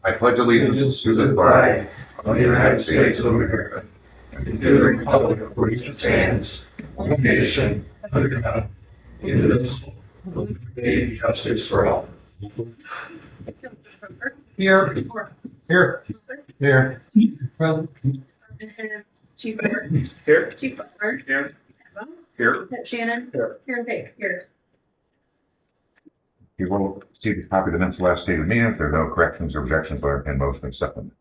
I pledge allegiance to the flag of the United States of America and to the republic for which it stands, one nation, under God, indivisible, with liberty and justice for all. Here. Here. Here. Well, Chief Butler. here. Chief Butler. Here. Emma. Here. Shannon. Here. Karen Page. Here. You will see the copy of the minutes of the last stated meeting. If there are no corrections or objections, I'll entertain motion and second.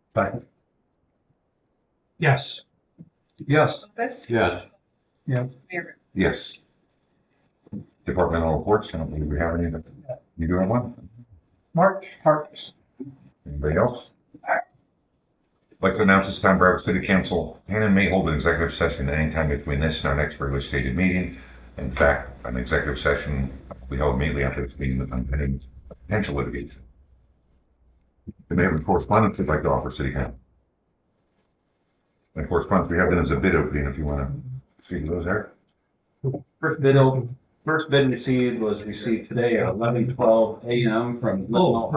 Second. Yes. Yes. Lopez. Yes. Yeah. Mayor. Yes. Departmental reports, I don't believe we have any. You doing one? March. Parks. Anybody else? I'd like to announce this time Bradford City Council can and may hold an executive session at any time between this and our next regularly stated meeting. In fact, an executive session we held immediately after this meeting on pending potential litigation. We may have any correspondence we'd like to offer City Council. And correspondence we have then is a bid opening if you want to speak to those, Eric. First bid received was received today at 11:12 a.m. from Little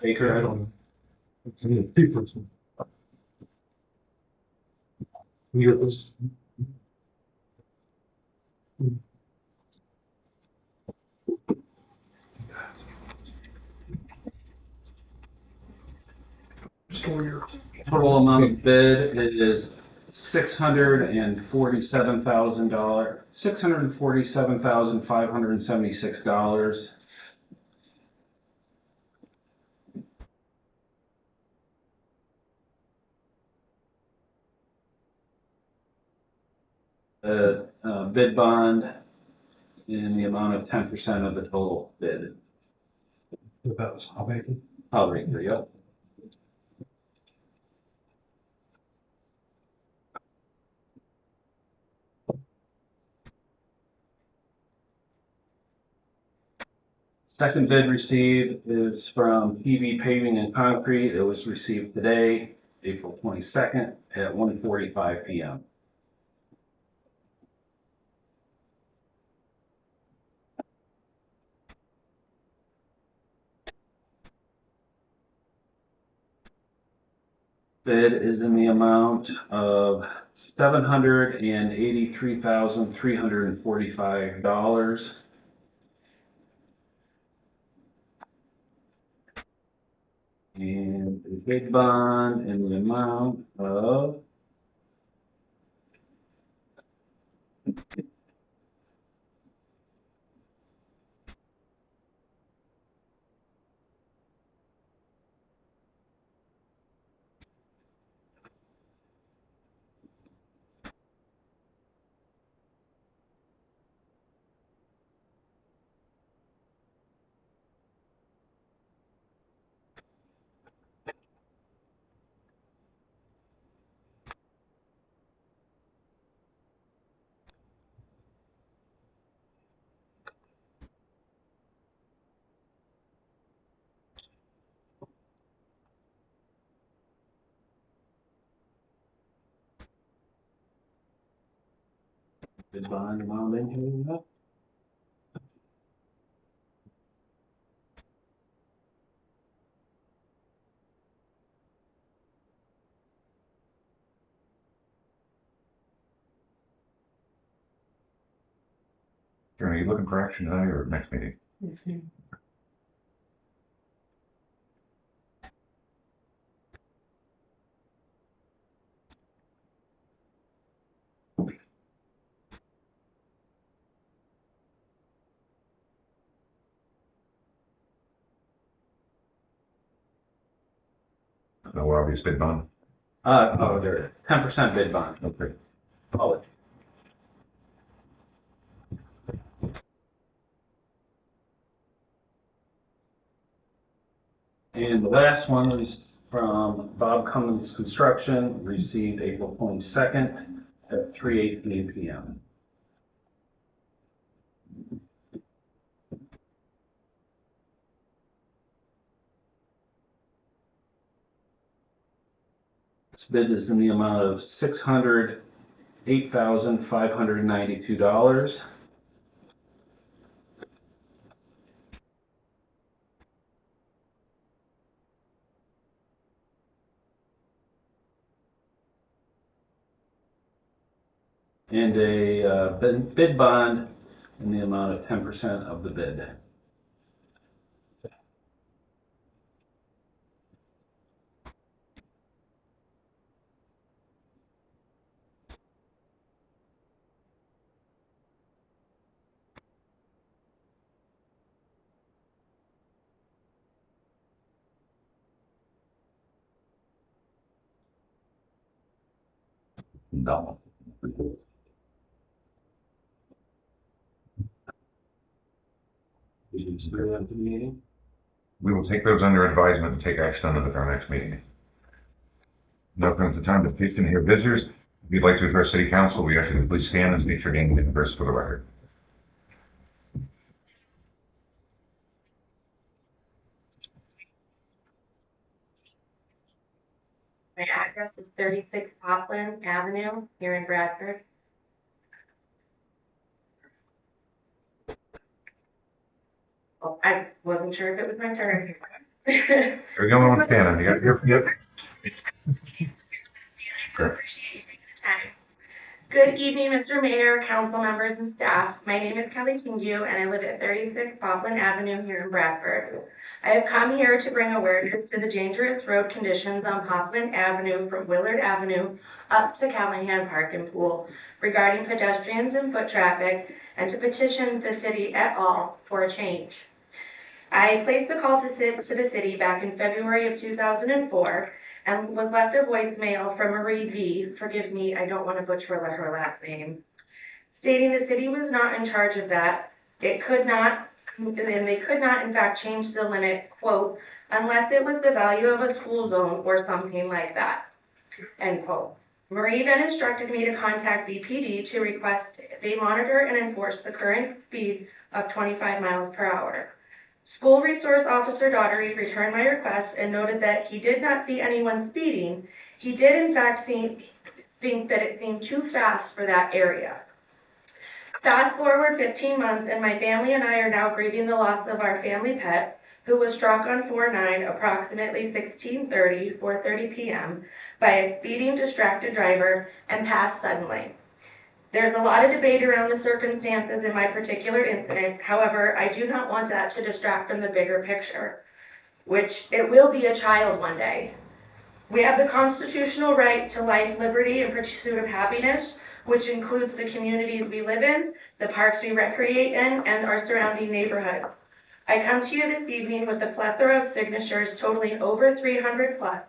Baker. I don't. You this. Total amount of bid is $647,576. The bid bond in the amount of 10% of the total bid. That was how many? Baker, yep. Second bid received is from PV Paving and Concrete. It was received today, April 22nd at 1:45 p.m. Bid is in the amount of $783,345. And the bid bond in the amount of bid bond amount into that. Karen, are you looking for action tonight or next meeting? No obvious bid bond? Oh, there it is. 10% bid bond. Okay. Oh, and the last one was from Bob Cummins Construction, received April 22nd at 3:18 p.m. This bid is in the amount of $608,592. and a bid bond in the amount of 10% of the bid. No. Did you bring that to the meeting? We will take those under advisement and take action on them at our next meeting. Now comes the time to petition and hear visitors. If you'd like to address city council, we ask you to please stand and state your name and address for the record. My address is 36 Popland Avenue here in Bradford. Oh, I wasn't sure if it was my turn. You're the only one standing. Appreciate you taking the time. Good evening, Mr. Mayor, council members, and staff. My name is Kelly Kingu, and I live at 36 Popland Avenue here in Bradford. I have come here to bring awareness to the dangerous road conditions on Popland Avenue from Willard Avenue up to Callahan Park and Pool regarding pedestrians and foot traffic, and to petition the city et al. For a change. I placed a call to the city back in February of 2004 and was left a voicemail from Marie V. Forgive me, I don't want to butcher her last name, stating the city was not in charge of that. It could not, and they could not in fact change the limit, quote, unless it was the value of a school zone or something like that, end quote. Marie then instructed me to contact BPD to request they monitor and enforce the current speed of 25 miles per hour. School Resource Officer Daughtery returned my request and noted that he did not see anyone speeding. He did in fact think that it seemed too fast for that area. Fast forward 15 months and my family and I are now grieving the loss of our family pet, who was struck on 4/9 approximately 4:30 p.m. by a speeding distracted driver and passed suddenly. There's a lot of debate around the circumstances in my particular incident. However, I do not want that to distract from the bigger picture, which it will be a child one day. We have the constitutional right to life, liberty, and pursuit of happiness, which includes the communities we live in, the parks we recreate in, and our surrounding neighborhoods. I come to you this evening with a plethora of signatures totaling over 300 plus,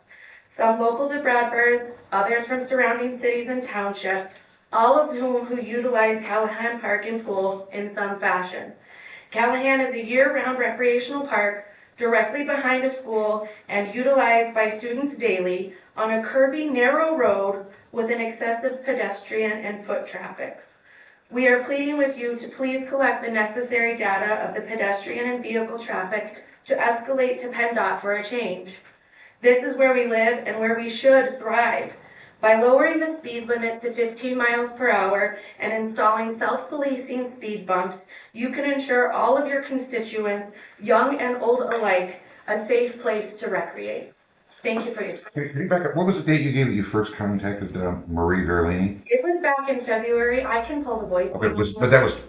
some local to Bradford, others from surrounding cities and townships, all of whom utilize Callahan Park and Pool in some fashion. Callahan is a year-round recreational park directly behind a school and utilized by students daily on a curvy, narrow road with an excessive pedestrian and foot traffic. We are pleading with you to please collect the necessary data of the pedestrian and vehicle traffic to escalate to PennDOT for a change. This is where we live and where we should thrive. By lowering the speed limit to 15 miles per hour and installing self-policing speed bumps, you can ensure all of your constituents, young and old alike, a safe place to recreate. Thank you for your time. Can you back up? What was the date you gave that you first contacted Marie Verlini? It was back in February. I can pull the voice. Okay, but that was.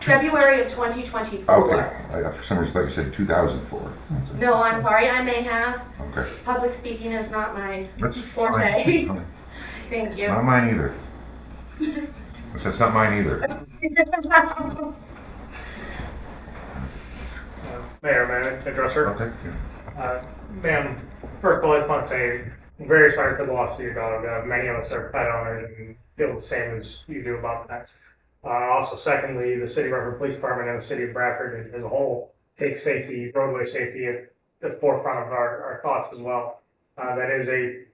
February of 2024. Okay, for some reason I thought you said 2004. No, I'm sorry, I may have. Okay. Public speaking is not my That's forte. fine. Thank you. Not mine either. That's not mine either. Mayor, may I address her? Okay. Ma'am, first of all, I just want to say, I'm very sorry for the loss of your dog. Many of us are pet owners and feel the same as you do about pets. Also, secondly, the City of Bradford Police Department and the City of Bradford as a whole take safety, roadway safety at the forefront of our thoughts as well. That is a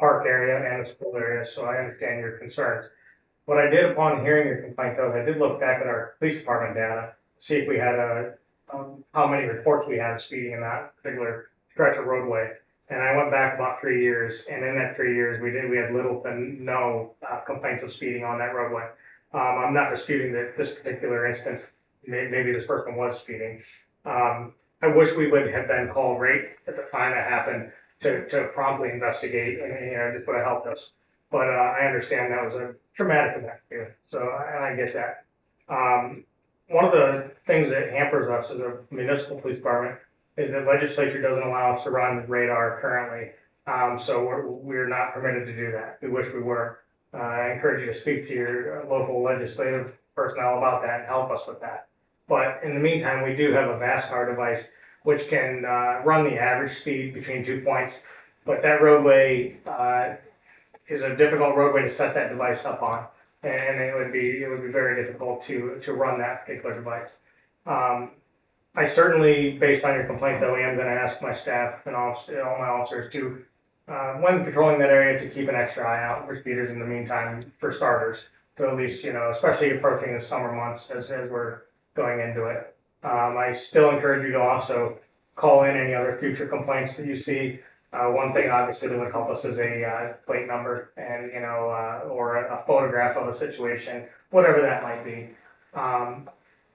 park area and a school area, so I understand your concerns. What I did upon hearing your complaint, though, is I did look back at our police department data, see if we had how many reports we had of speeding in that particular stretch of roadway. And I went back about 3 years, and in that 3 years, we had little to no complaints of speeding on that roadway. I'm not disputing that this particular instance, maybe this person was speeding. I wish we would have been called right at the time it happened to promptly investigate, and just would have helped us. But I understand that was a traumatic event here, so and I get that. One of the things that hampers us as a municipal police department is that legislature doesn't allow us to run radar currently. So we're not permitted to do that. We wish we were. I encourage you to speak to your local legislative personnel about that and help us with that. But in the meantime, we do have a VASCAR device which can run the average speed between 2 points. But that roadway is a difficult roadway to set that device up on, and it would be very difficult to run that particular device. I certainly, based on your complaint, though, am going to ask my staff and all my officers to, when patrolling that area, to keep an extra eye out for speeders in the meantime, for starters, to at least, especially approaching the summer months as we're going into it. I still encourage you to also call in any other future complaints that you see. One thing obviously that would help us is a plate number and, or a photograph of a situation, whatever that might be.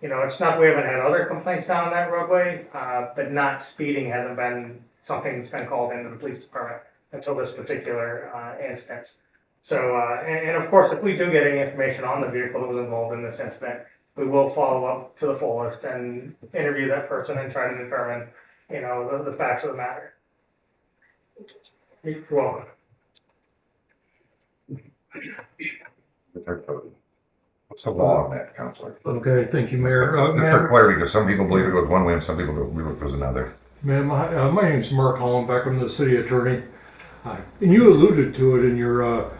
It's not that we haven't had other complaints down that roadway, but not speeding hasn't been something that's been called into the police department until this particular instance. So, and of course, if we do get any information on the vehicle that was involved in this incident, we will follow up to the fullest and interview that person and try to determine, the facts of the matter. You're welcome. What's the law on that, Counselor? Okay, thank you, Mayor. Just for Ma'am, clarity, because some people believe it goes one way and some people believe it goes another. my name's Mark Hollenbeck. I'm the city attorney. And you alluded to it in your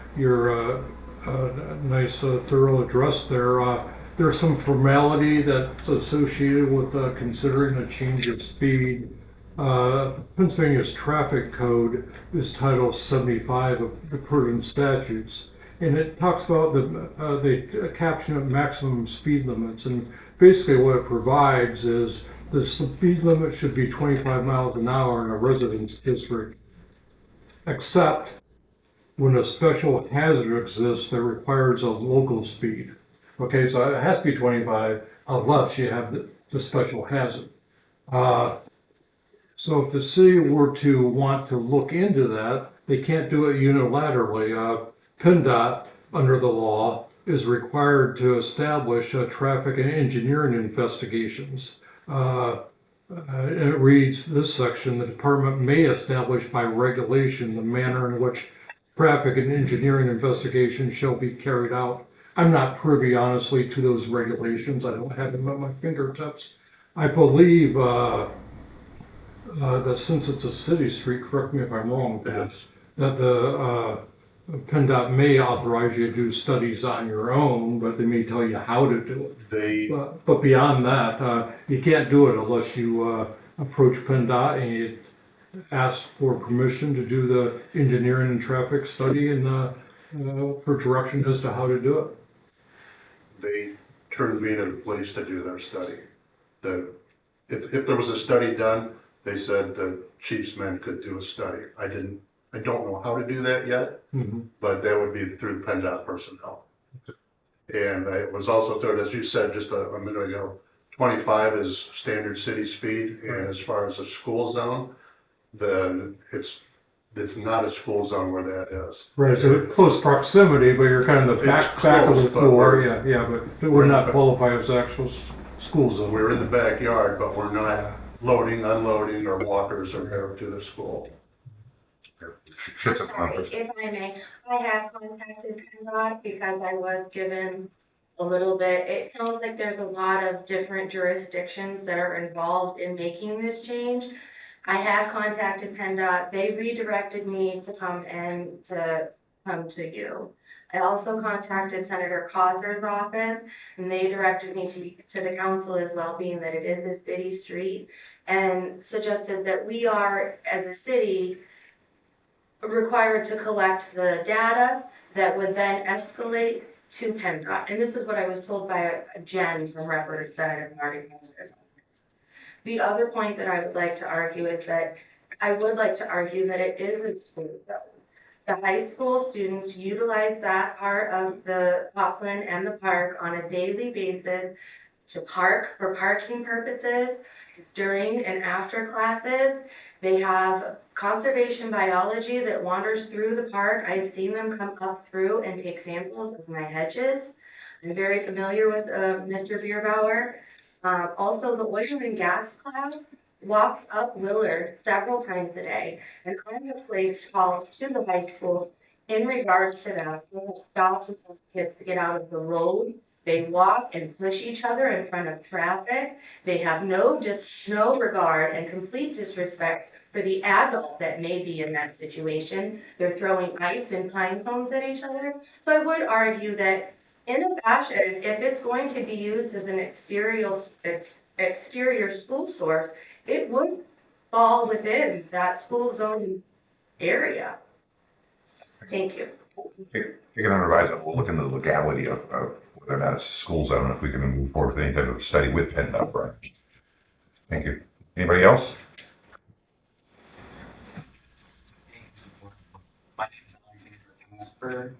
nice thorough address there. There's some formality that's associated with considering a change of speed. Pennsylvania's traffic code is Title 75 of the pertinent statutes, and it talks about the caption of maximum speed limits. And basically, what it provides is the speed limit should be 25 miles an hour in a residence district, except when a special hazard exists that requires a local speed. Okay, so it has to be 25 unless you have the special hazard. So if the city were to want to look into that, they can't do it unilaterally. PennDOT, under the law, is required to establish traffic and engineering investigations. And it reads this section: the department may establish by regulation the manner in which traffic and engineering investigations shall be carried out. I'm not privy, honestly, to those regulations. I don't have them at my fingertips. I believe that since it's a city street, correct me if I'm wrong, that the PennDOT may authorize you to do studies on your own, but they may tell you how to do it. But beyond that, you can't do it unless you approach PennDOT and you ask for permission to do the engineering and traffic study and for direction as to how to do it. They turned me to the police to do their study. If there was a study done, they said the chief's men could do a study. I don't know how to do that yet, but that would be through PennDOT personnel. And it was also told, as you said just a minute ago, 25 is standard city speed, and as far as a school zone, then it's not a school zone where that is. Right, so close proximity, but you're kind of the back of the floor, yeah, but it would not qualify as actual school zone. We're in the backyard, but we're not loading, unloading, or walkers or here to the school. Shit's a conflict. If I may, I have contacted PennDOT because I was given a little bit. It sounds like there's a lot of different jurisdictions that are involved in making this change. I have contacted PennDOT. They redirected me to come to you. I also contacted Senator Causer's office, and they directed me to the council as well, being that it is a city street, and suggested that we are, as a city, required to collect the data that would then escalate to PennDOT. And this is what I was told by a Jen from Representative Marty Causer's office. The other point that I would like to argue is that I would like to argue that it is a school zone. The high school students utilize that part of the Popland and the park on a daily basis to park for parking purposes during and after classes. They have conservation biology that wanders through the park. I've seen them come up through and take samples of my hedges. I'm very familiar with Mr. Bierbauer. Also, the oil and gas class walks up Willard several times a day, and I have placed calls to the high school in regards to that. They have stopped to tell kids to get out of the road. They walk and push each other in front of traffic. They have no regard and complete disrespect for the adult that may be in that situation. They're throwing ice and pine cones at each other. So I would argue that in a fashion, if it's going to be used as an exterior school source, it would fall within that school zone area. Thank you. Take it under advisement. We'll look into the legality of whether or not it's a school zone, if we can move forward with any type of study with PennDOT, right? Thank you. Anybody else? My name is Alexander Casper,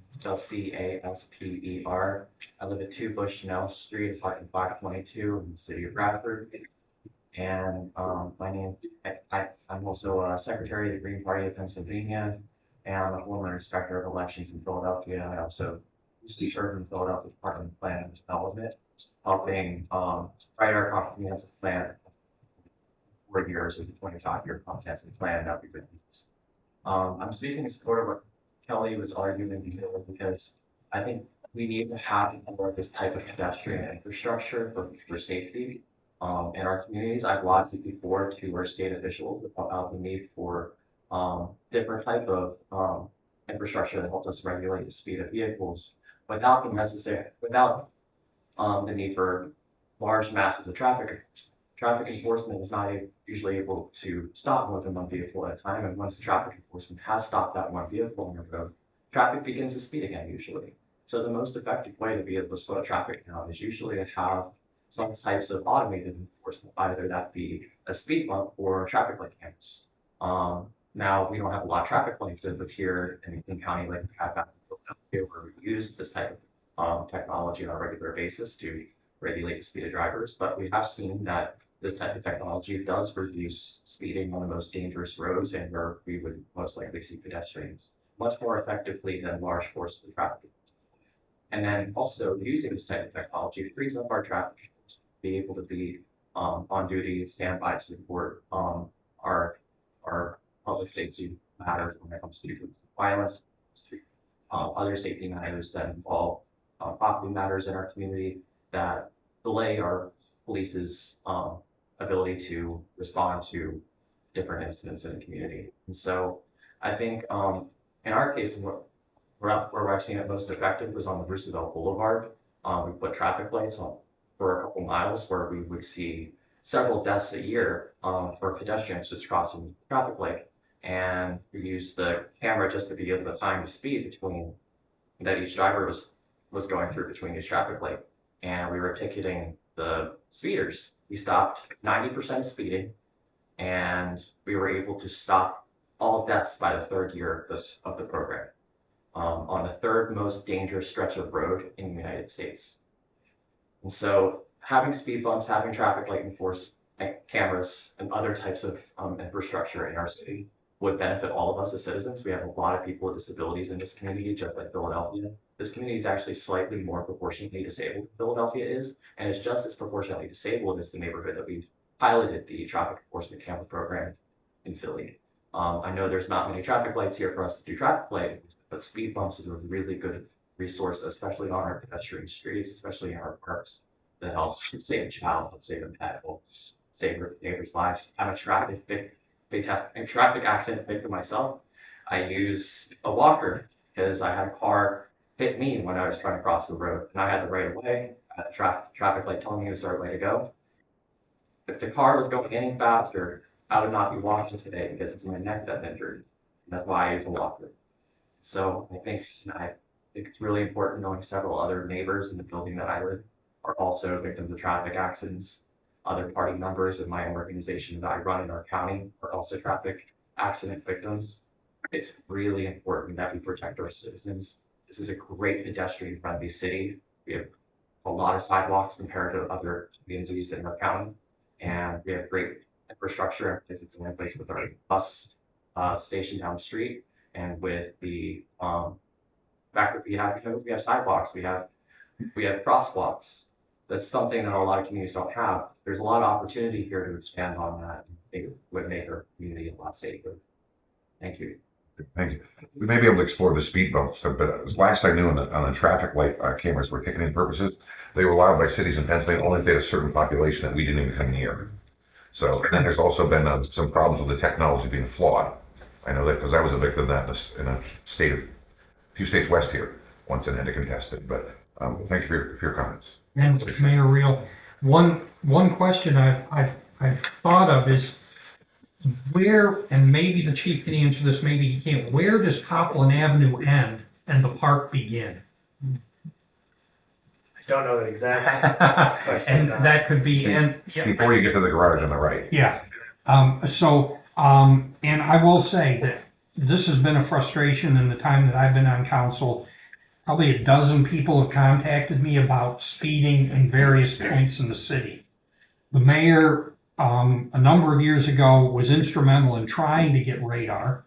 spelled Casper. I live at 2 Bushnell Street, apartment 522 in the city of Bradford. And I'm also a secretary of the Green Party of Pennsylvania, and I'm a former inspector of elections in Philadelphia. I also used to serve in the Philadelphia Department of Plan and Development, helping write our comprehensive plan. 4 years as a 25-year comprehensive plan that we've been using. I'm speaking in support of what Kelly was arguing because I think we need to have more of this type of pedestrian infrastructure for safety in our communities. I've lobbied before to our state officials about the need for different type of infrastructure that helps us regulate the speed of vehicles without the need for large masses of traffic. Traffic enforcement is not usually able to stop more than one vehicle at a time, and once the traffic enforcement has stopped that one vehicle on the road, traffic begins to speed again usually. So the most effective way to be able to slow traffic down is usually to have some types of automated enforcement, either that be a speed bump or traffic light cameras. Now, we don't have a lot of traffic lights over here in King County like we have back in Philadelphia, where we use this type of technology on a regular basis to regulate the speed of drivers, but we have seen that this type of technology does reduce speeding on the most dangerous roads and where we would most likely see pedestrians much more effectively than large forces of traffic. And then also using this type of technology frees up our traffic to be able to be on duty, standby to support our public safety matters when it comes to violence, to other safety matters that involve property matters in our community that delay our police's ability to respond to different incidents in the community. And so I think in our case, where I've seen it most effective was on the Roosevelt Boulevard. We put traffic lights on for a couple miles where we would see several deaths a year for pedestrians just crossing the traffic light. And we used the camera just to be able to time the speed between that each driver was going through between each traffic light. And we were ticketing the speeders. We stopped 90% of speeding, and we were able to stop all deaths by the 3rd year of the program on the 3rd most dangerous stretch of road in the United States. And so having speed bumps, having traffic light enforcement cameras, and other types of infrastructure in our city would benefit all of us as citizens. We have a lot of people with disabilities in this community, just like Philadelphia. This community is actually slightly more proportionately disabled than Philadelphia is, and it's just as proportionately disabled as the neighborhood that we piloted the traffic enforcement camera program in Philly. I know there's not many traffic lights here for us to do traffic light, but speed bumps is a really good resource, especially on our pedestrian streets, especially in our parks, that help save a child, help save a pet, help save your neighbors' lives. I'm a traffic accident victim myself. I use a walker because I had a car hit me when I was trying to cross the road, and I had the right of way. I had the traffic light telling me it was the right way to go. If the car was going any faster, I would not be walking today because it's my neck that's injured. And that's why I use a walker. So I think it's really important knowing several other neighbors in the building that I live are also victims of traffic accidents. Other party members in my organization that I run in our county are also traffic accident victims. It's really important that we protect our citizens. This is a great pedestrian-friendly city. We have a lot of sidewalks compared to other communities in our county. And we have great infrastructure in place, in place with our bus station down the street, and with the fact that we have sidewalks, we have crosswalks. That's something that a lot of communities don't have. There's a lot of opportunity here to expand on that. It would make our community a lot safer. Thank you. Thank you. We may be able to explore the speed bumps, but as last I knew on the traffic light cameras for ticketing purposes, they were allowed by cities in Pennsylvania only if they had a certain population that we didn't even come near. So then there's also been some problems with the technology being flawed. I know that because I was a victim of that in a few states west here once and had to contest it. But thank you for your comments. And Mayor Reel, one question I've thought of is where, and maybe the chief can answer this, maybe he can't, where does Poplar Avenue end and the park begin? I don't know the exact question. And that could be, and, yeah, Before you get to the garage on the right. yeah. And I will say that this has been a frustration in the time that I've been on council. Probably a dozen people have contacted me about speeding in various points in the city. The mayor, a number of years ago, was instrumental in trying to get radar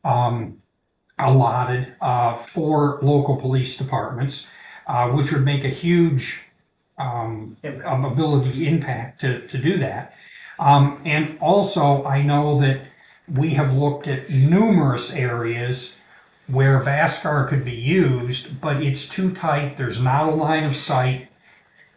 allotted for local police departments, which would make a huge ability impact to do that. And also, I know that we have looked at numerous areas where VASCAR could be used, but it's too tight. There's not a line of sight.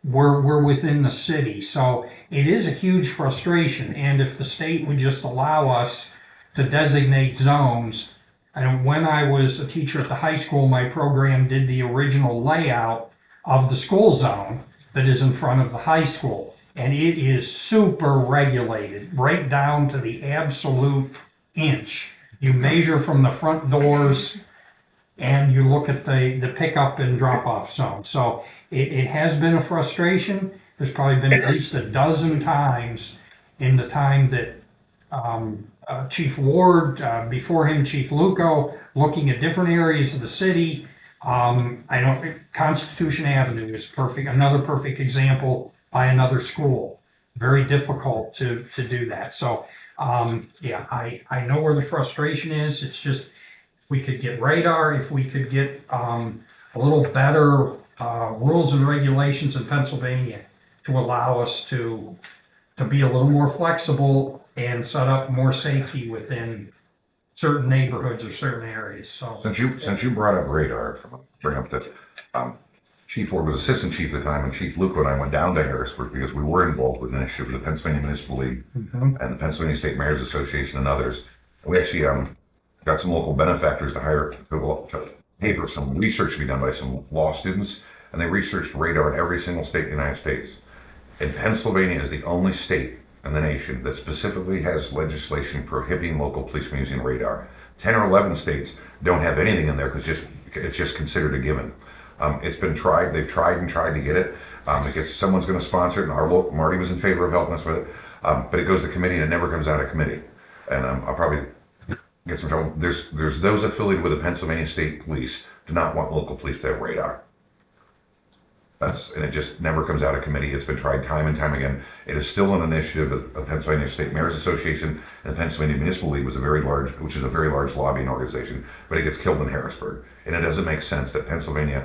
We're within the city. So it is a huge frustration. And if the state would just allow us to designate zones, and when I was a teacher at the high school, my program did the original layout of the school zone that is in front of the high school. And it is super regulated, right down to the absolute inch. You measure from the front doors and you look at the pickup and drop off zone. So it has been a frustration. There's probably been at least a dozen times in the time that Chief Ward, before him Chief Luco, looking at different areas of the city. I know Constitution Avenue is another perfect example by another school. Very difficult to do that. So yeah, I know where the frustration is. It's just, if we could get radar, if we could get a little better rules and regulations in Pennsylvania to allow us to be a little more flexible and set up more safety within certain neighborhoods or certain areas. So Since you brought up radar, bring up that Chief Ward was assistant chief at the time, and Chief Luco and I went down to Harrisburg because we were involved with an issue with the Pennsylvania Municipal League and the Pennsylvania State Mayors Association and others. And we actually got some local benefactors to pay for some research to be done by some law students, and they researched radar in every single state in the United States. And Pennsylvania is the only state in the nation that specifically has legislation prohibiting local policemen using radar. 10 or 11 states don't have anything in there because it's just considered a given. It's been tried. They've tried and tried to get it. Someone's going to sponsor it, and Marty was in favor of helping us with it. But it goes to committee and it never comes out of committee. And I'll probably get some trouble. There's those affiliated with the Pennsylvania State Police do not want local police to have radar. And it just never comes out of committee. It's been tried time and time again. It is still an initiative of the Pennsylvania State Mayors Association, and the Pennsylvania Municipal League which is a very large lobbying organization, but it gets killed in Harrisburg. And it doesn't make sense that Pennsylvania,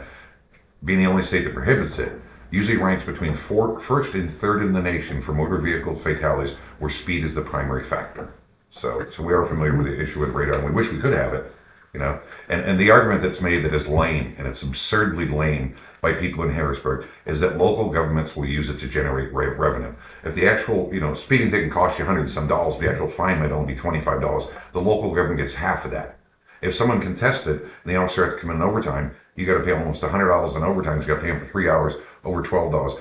being the only state that prohibits it, usually ranks between first and third in the nation for motor vehicle fatalities, where speed is the primary factor. So we are familiar with the issue with radar, and we wish we could have it, you know. And the argument that's made that is lame, and it's absurdly lame by people in Harrisburg, is that local governments will use it to generate revenue. If the actual, speeding ticket costs you $100 and some, the actual fine might only be $25. The local government gets half of that. If someone contests it and the officer has to come in overtime, you got to pay almost $100 in overtime. You got to pay him for 3 hours, over $12.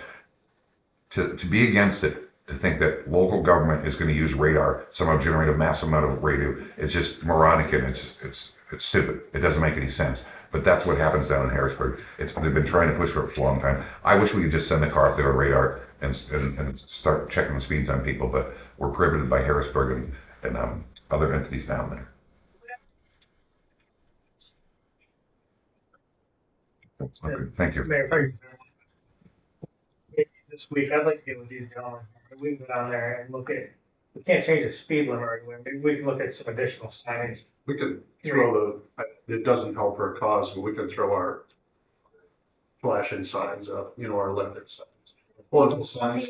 To be against it, to think that local government is going to use radar, somehow generate a massive amount of radio, it's just moronic, and it's stupid. It doesn't make any sense. But that's what happens down in Harrisburg. They've been trying to push for it for a long time. I wish we could just send a car up there on radar and start checking the speeds on people, but we're prohibited by Harrisburg and other entities down there. Okay, thank you. Mayor, if I could this week, I'd like to get with these gentlemen. We can go down there and look at, we can't change the speed limit right away. Maybe we can look at some additional signage. We could throw it doesn't help our cause, but we could throw our flashing signs up, our electric signs. Portable signs.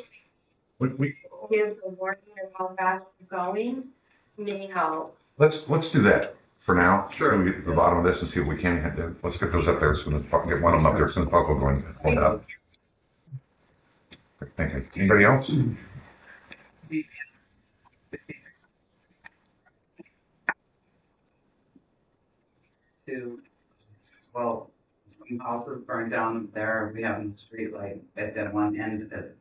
We, Gives the warning of how fast you're going, may help. let's do that for now. Sure. We get to the bottom of this and see what we can. Let's get those up there as soon as possible. Get one of them up there as soon as possible. Go and hold it up. Thank you. Anybody else? Well, some houses burned down there, we have a street light at that one end, at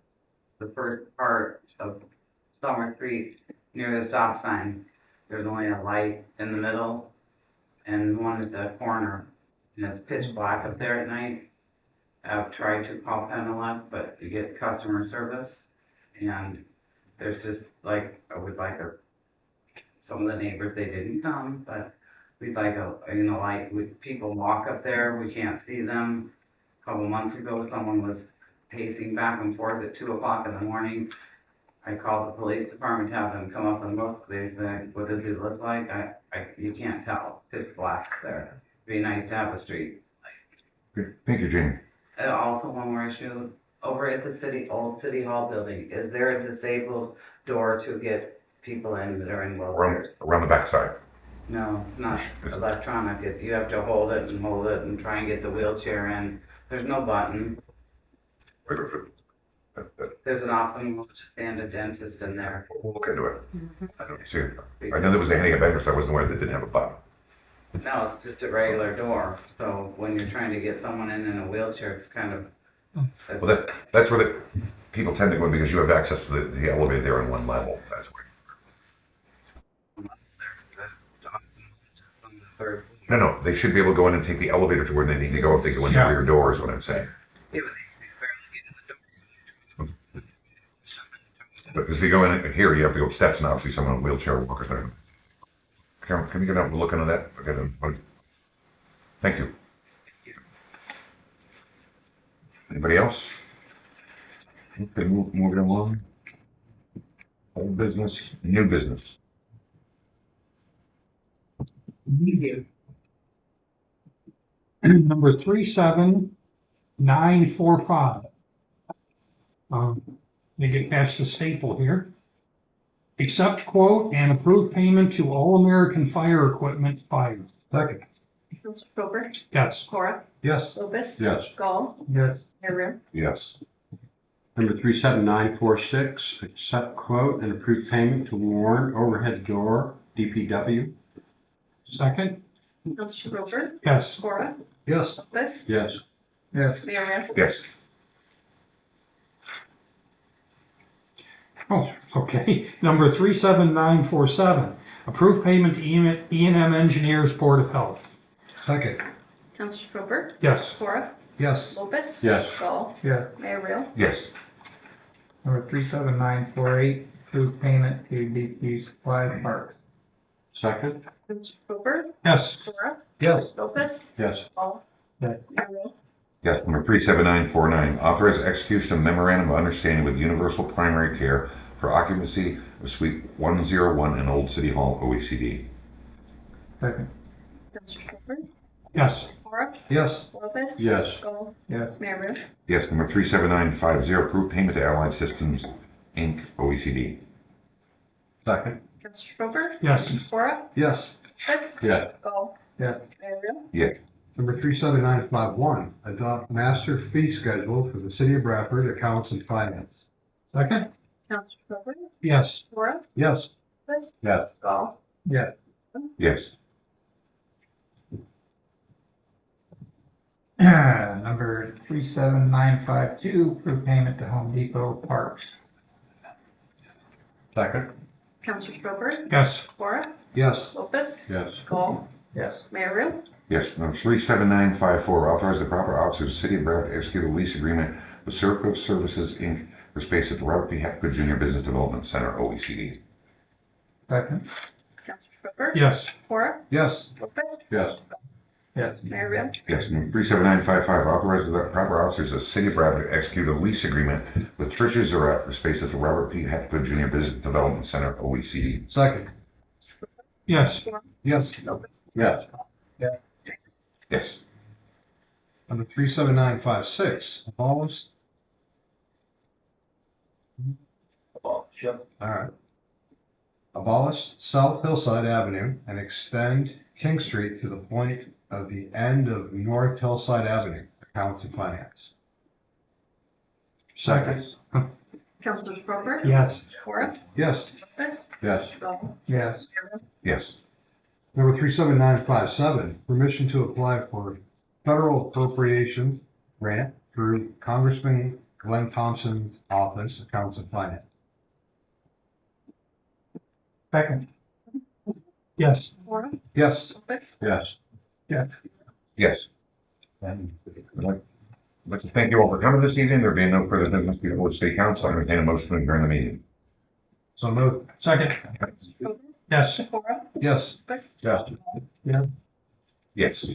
the first part of Summer Street, near the stop sign. There's only a light in the middle and one at the corner, and it's pitch black up there at night. I've tried to call Penelec, but you get customer service, and there's just like, I would like some of the neighbors, they didn't come, but we'd like people walk up there, we can't see them. A couple months ago, someone was pacing back and forth at 2 o'clock in the morning. I called the police department to have them come up and look. They said, what does it look like? You can't tell. It's black there. It'd be nice to have a street. Good. Thank you, Jamie. Also, one more issue. Over at the old city hall building, is there a disabled door to get people in that are in wheelchairs? Around the backside. No, it's not It's- electronic. You have to hold it and try and get the wheelchair in. There's no button. There's an ophthalmologist and a dentist in there. We'll look into it. I don't see it. I know there was a handicap entrance. I wasn't aware that didn't have a button. No, it's just a regular door. So when you're trying to get someone in a wheelchair, it's kind of. Well, that's where the people tend to go in because you have access to the elevator there on one level. That's where. No, they should be able to go in and take the elevator to where they need to go if they go in the rear door, is what I'm saying. But if you go in here, you have to go up steps, and obviously someone in a wheelchair or walker's there. Karen, can you get up and look into that? Okay, thank you. Anybody else? Okay, moving along. Old business, new business. Number 37945. They get past the staple here. Accept quote and approve payment to All American Fire Equipment Fire. Second. Mr. Roper, Yes. Cora, Yes. Lopez. Yes. Gall, Yes. Mayor. Yes. Number 37946, accept quote and approve payment to Warren Overhead Door, DPW. Second. Mr. Roper, Yes. Cora, Yes. Lopez. Yes. Yes. Mayor. Yes. Oh, okay. Number 37947. Approve payment to E&M Engineers Board of Health. Second. Mr. Roper, Yes. Cora, Yes. Lopez. Yes. Gall, Yes. Mayor. Yes. Number 37948, approve payment to DP Supply Park. Second. Mr. Roper, Yes. Cora, Yes. Lopez. Yes. Gall, Yes. Mayor. Yes, number 37949, authorize execution of memorandum of understanding with Universal Primary Care for occupancy of Suite 101 in Old City Hall, OECD. Second. Mr. Roper, Yes. Cora, Yes. Lopez. Yes. Gall, Yes. Mayor. Yes, number 37950, approve payment to Allied Systems, Inc., OECD. Second. Mr. Roper, Yes. Cora, Yes. Lopez. Yes. Gall, Yes. Mayor. Yes. Number 37951, adopt master fee schedule for the city of Bradford accounts and finance. Second. Mr. Roper, Yes. Cora, Yes. Lopez. Yes. Gall, Yes. Yes. Number 37952, approve payment to Home Depot Park. Second. Mr. Roper, Yes. Cora, Yes. Lopez. Yes. Gall, Yes. Mayor. Yes, number 37954, authorize the proper officer of the City of Bradford to execute a lease agreement with Surfcoat Services, Inc. for space at the Robert P. Hapgood Jr. Business Development Center, OECD. Second. Mr. Roper, Yes. Cora, Yes. Lopez. Yes. Mayor Real. Yes, number 379555, authorize the proper officers of the City of Bradford to execute a lease agreement with Tricia Zarat for space at the Robert P. Hatfield Jr. Business Development Center, OECD. Second. Yes. Yes. Yes. Yes. Number 37956, abolish. Yep. All right. Abolish South Hillside Avenue and extend King Street to the point of the end of North Hillside Avenue, accounts and finance. Second. Councilors Proper. Yes. Cora. Yes. Lopez. Yes. Stahl. Yes. Mayor Real. Yes. Number 37957, permission to apply for federal appropriation grant through Congressman Glenn Thompson's office, accounts and finance. Second. Yes. Cora. Yes. Lopez. Yes. Yes. And I'd like to thank you all for coming this evening. There being no further business before the City Council, I entertain a motion to adjourn the meeting. So moved. Second. Yes. Cora. Yes. Lopez. Yes. Yes.